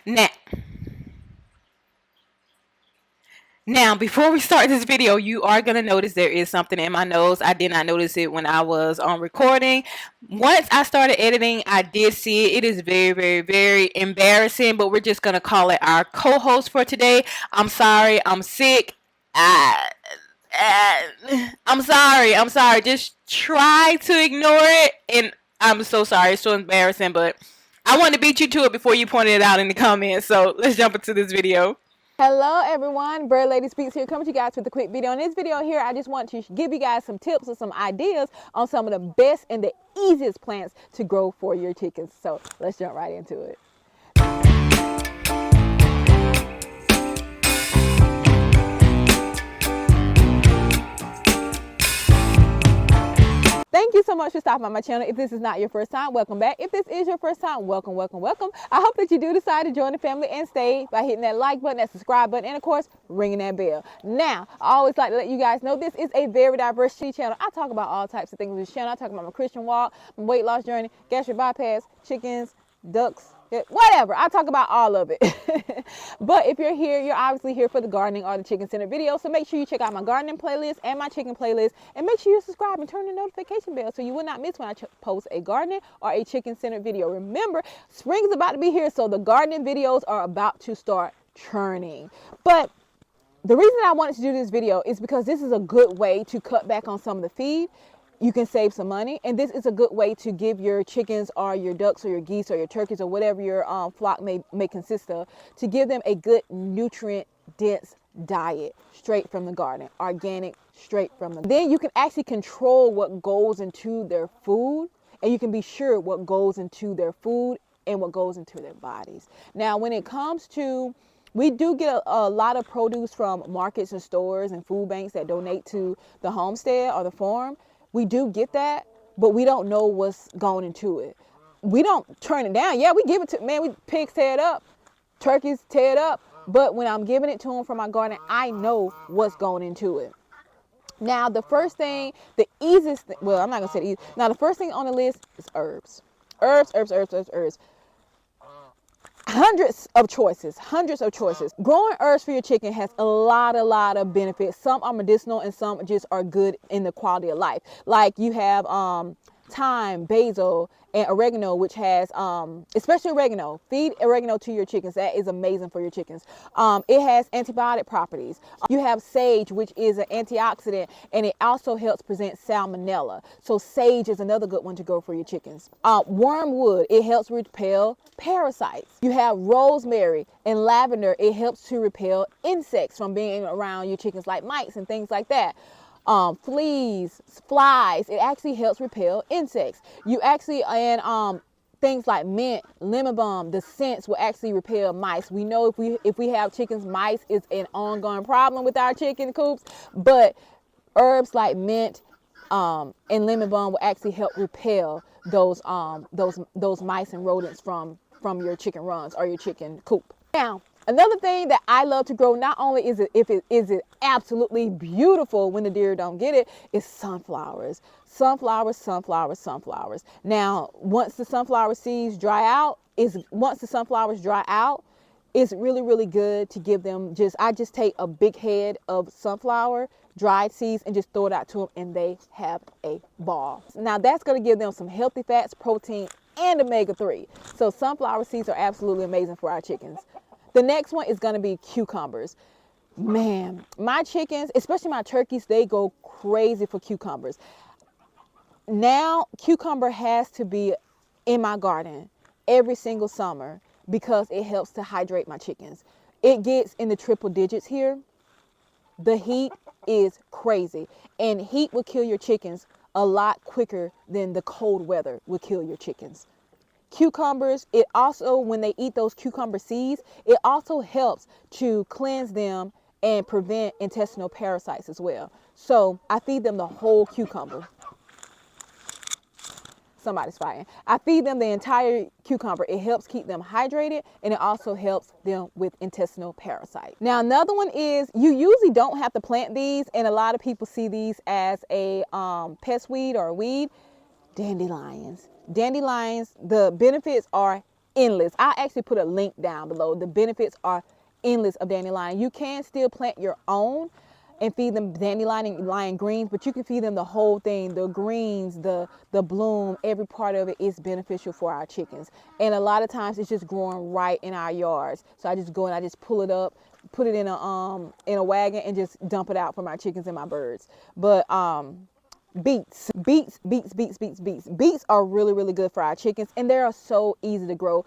Now, Now, before we start this video, you are going to notice there is something in my nose. I did not notice it when I was on recording. Once I started editing, I did see it. It is very, very, very embarrassing, but we're just going to call it our co-host for today. I'm sorry. I'm sick. I'm sorry. I'm sorry. Just try to ignore it. And I'm so sorry. It's so embarrassing, but I wanted to beat you to it before you pointed it out in the comments. So let's jump into this video. Hello everyone, Bird Lady Speaks here, coming to you guys with a quick video. In this video here, I just want to give you guys some tips or some ideas on some of the best and the easiest plants to grow for your chickens. So let's jump right into it. Thank you so much for stopping by my channel. If this is not your first time, welcome back. If this is your first time, welcome, welcome, welcome. I hope that you do decide to join the family and stay by hitting that like button, that subscribe button, and of course, ringing that bell. Now, I always like to let you guys know this is a very diverse channel. I talk about all types of things on this channel. I talk about my Christian walk, my weight loss journey, gastric bypass, chickens, ducks, whatever. I talk about all of it. But if you're here, you're obviously here for the gardening or the chicken centered video. So make sure you check out my gardening playlist and my chicken playlist, and make sure you subscribe and turn the notification bell so you will not miss when I post a gardening or a chicken centered video. Remember, spring is about to be here, so the gardening videos are about to start churning. But the reason I wanted to do this video is because this is a good way to cut back on some of the feed. You can save some money, and this is a good way to give your chickens or your ducks or your geese or your turkeys or whatever your flock may consist of, to give them a good nutrient dense diet straight from the garden, organic, straight from the. Then you can actually control what goes into their food, and you can be sure what goes into their food and what goes into their bodies. Now, when it comes to, we do get a lot of produce from markets and stores and food banks that donate to the homestead or the farm. We do get that, but we don't know what's going into it. We don't turn it down. Yeah, we give it to, man, we pigs tear it up, turkeys tear it up. But when I'm giving it to them from my garden, I know what's going into it. Now, the first thing, the easiest, well, I'm not going to say the easy. Now, the first thing on the list is herbs. Herbs. Hundreds of choices. Growing herbs for your chicken has a lot of benefits. Some are medicinal and some just are good in the quality of life. Like you have thyme, basil, and oregano, which has especially oregano. Feed oregano to your chickens. That is amazing for your chickens. It has antibiotic properties. You have sage, which is an antioxidant, and it also helps prevent salmonella. So sage is another good one to grow for your chickens. Wormwood, it helps repel parasites. You have rosemary and lavender. It helps to repel insects from being around your chickens, like mites and things like that. Fleas, flies, it actually helps repel insects. You actually, and things like mint, lemon balm, the scents will actually repel mice. We know if we have chickens, mice is an ongoing problem with our chicken coops, but herbs like mint and lemon balm will actually help repel those mice and rodents from your chicken runs or your chicken coop. Now, another thing that I love to grow, not only is it absolutely beautiful when the deer don't get it, is sunflowers. Sunflowers. Now, once the sunflower seeds dry out, it's really good to give them I just take a big head of sunflower dried seeds and just throw it out to them, and they have a ball. Now, that's going to give them some healthy fats, protein, and omega-3. So sunflower seeds are absolutely amazing for our chickens. The next one is going to be cucumbers. Man, my chickens, especially my turkeys, they go crazy for cucumbers. Now, cucumber has to be in my garden every single summer because it helps to hydrate my chickens. It gets in the triple digits here. The heat is crazy, and heat will kill your chickens a lot quicker than the cold weather will kill your chickens. Cucumbers, it also, when they eat those cucumber seeds, it also helps to cleanse them and prevent intestinal parasites as well. So I feed them the whole cucumber. Somebody's fighting. I feed them the entire cucumber. It helps keep them hydrated, and it also helps them with intestinal parasites. Now, another one is, you usually don't have to plant these, and a lot of people see these as a pest weed or a weed. Dandelions. Dandelions, the benefits are endless. I'll actually put a link down below. The benefits are endless of dandelion. You can still plant your own and feed them dandelion greens, but you can feed them the whole thing, the greens, the bloom, every part of it is beneficial for our chickens. And a lot of times it's just growing right in our yards. So I just go and I just pull it up, put it in a wagon and just dump it out for my chickens and my birds. But beets are really, really good for our chickens, and they are so easy to grow.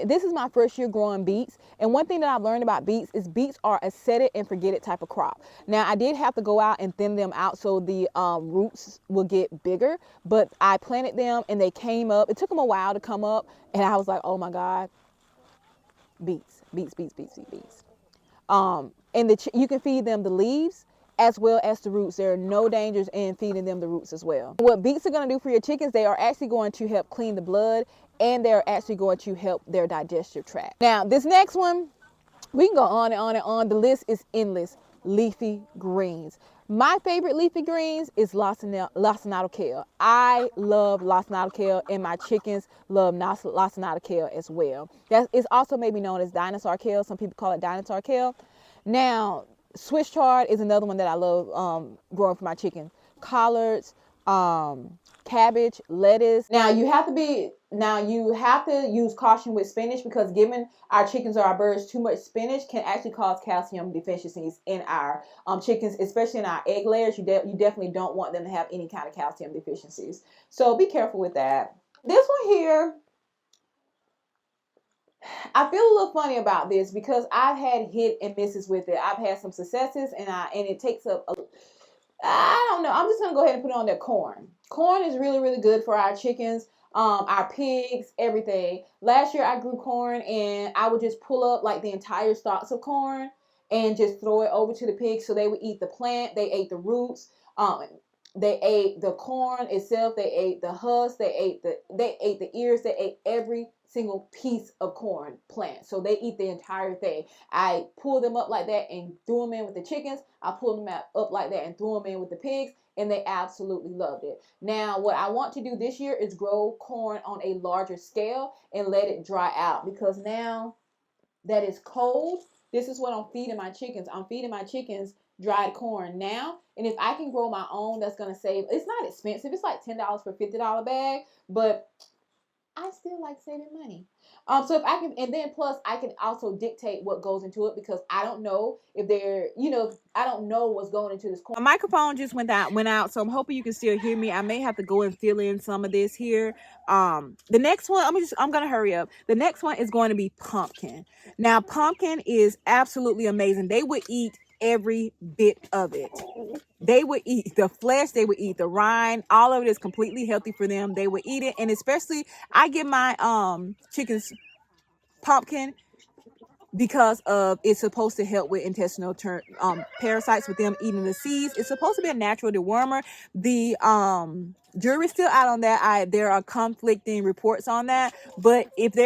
This is my first year growing beets, and one thing that I've learned about beets is beets are a set it and forget it type of crop. Now I did have to go out and thin them out so the roots will get bigger, but I planted them and they came up. It took them a while to come up, and I was like, oh my God, beets. And you can feed them the leaves as well as the roots. There are no dangers in feeding them the roots as well. What beets are going to do for your chickens, they are actually going to help clean the blood, and they're actually going to help their digestive tract. Now, this next one, we can go on and on and on. The list is endless. Leafy greens. My favorite leafy greens is lacinato kale. I love lacinato kale, and my chickens love lacinato kale as well. That is also maybe known as dinosaur kale. Some people call it dinosaur kale. Now, Swiss chard is another one that I love growing for my chickens. Collards, cabbage, lettuce. Now you have to use caution with spinach, because giving our chickens or our birds too much spinach can actually cause calcium deficiencies in our chickens, especially in our egg layers. You definitely don't want them to have any kind of calcium deficiencies. So be careful with that. This one here, I feel a little funny about this because I've had hit and misses with it. I've had some successes, and it takes I don't know. I'm just gonna go ahead and put it on there. Corn. Corn is really, really good for our chickens, our pigs, everything. Last year I grew corn, and I would just pull up like the entire stalks of corn and just throw it over to the pigs, so they would eat the plant. They ate the roots. They ate the corn itself. They ate the husk. They ate the ears. They ate every single piece of corn plant. So they eat the entire thing. I pulled them up like that and threw them in with the chickens. I pulled them up like that and threw them in with the pigs, and they absolutely loved it. Now, what I want to do this year is grow corn on a larger scale and let it dry out, because now that it's cold, this is what I'm feeding my chickens. I'm feeding my chickens dried corn now, and if I can grow my own, that's going to save. It's not expensive. It's like $10 for $50 bag, but I still like saving money. So if I can, and then plus I can also dictate what goes into it, because I don't know if I don't know what's going into this corn. My microphone just went out, so I'm hoping you can still hear me. I may have to go and fill in some of this here. The next one, I'm gonna hurry up. The next one is going to be pumpkin. Now, pumpkin is absolutely amazing. They would eat every bit of it. They would eat the flesh, they would eat the rind. All of it is completely healthy for them. They would eat it, and especially I give my chickens pumpkin because of it's supposed to help with intestinal parasites with them eating the seeds. It's supposed to be a natural dewormer. The jury's still out on that. There are conflicting reports on that, but if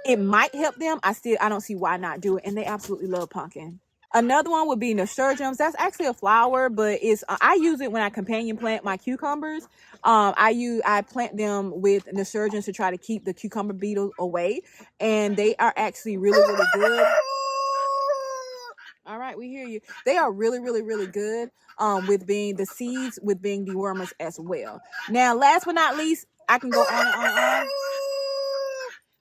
it might help them, I don't see why not do it, and they absolutely love pumpkin. Another one would be nasturtiums. That's actually a flower, but I use it when I companion plant my cucumbers. I plant them with nasturtiums to try to keep the cucumber beetles away, and they are actually really, really good. All right, we hear you. They are really, really, really good with being the seeds, with being dewormers as well. Now, last but not least, I can go on and on and on.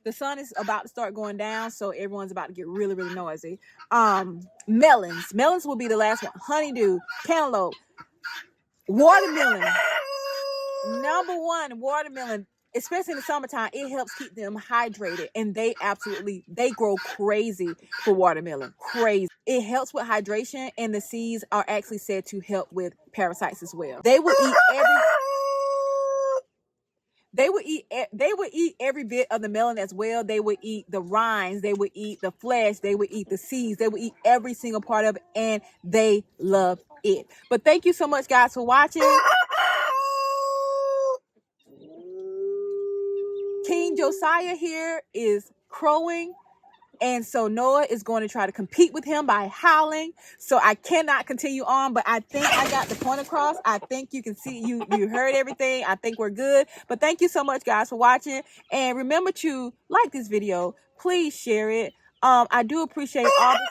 The sun is about to start going down, so everyone's about to get really, really noisy. Melons. Melons will be the last one. Honeydew, cantaloupe, watermelon. Number one, watermelon. Especially in the summertime, it helps keep them hydrated, and they grow crazy for watermelon. Crazy. It helps with hydration, and the seeds are actually said to help with parasites as well. They will eat every bit of the melon as well. They would eat the rinds, they would eat the flesh, they would eat the seeds, they would eat every single part of it, and they love it. But thank you so much, guys, for watching. King Josiah here is crowing. And so Noah is going to try to compete with him by howling. So I cannot continue on, but I think I got the point across. I think you can see, you heard everything. I think we're good. But thank you so much, guys, for watching. And remember to like this video. Please share it. I do appreciate all this.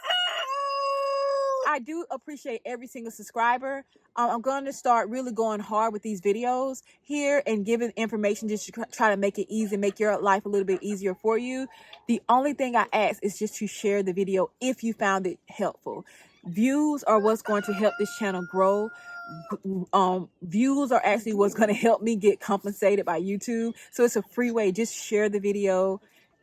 I do appreciate every single subscriber. I'm going to start really going hard with these videos here and giving information just to try to make it easy, make your life a little bit easier for you. The only thing I ask is just to share the video if you found it helpful. Views are what's going to help this channel grow. Views are actually what's going to help me get compensated by YouTube. So it's a free way. Just share the video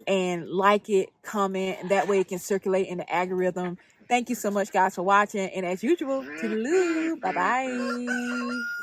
and like it, comment, and that way it can circulate in the algorithm. Thank you so much, guys, for watching. And as usual, toodaloo. Bye-bye.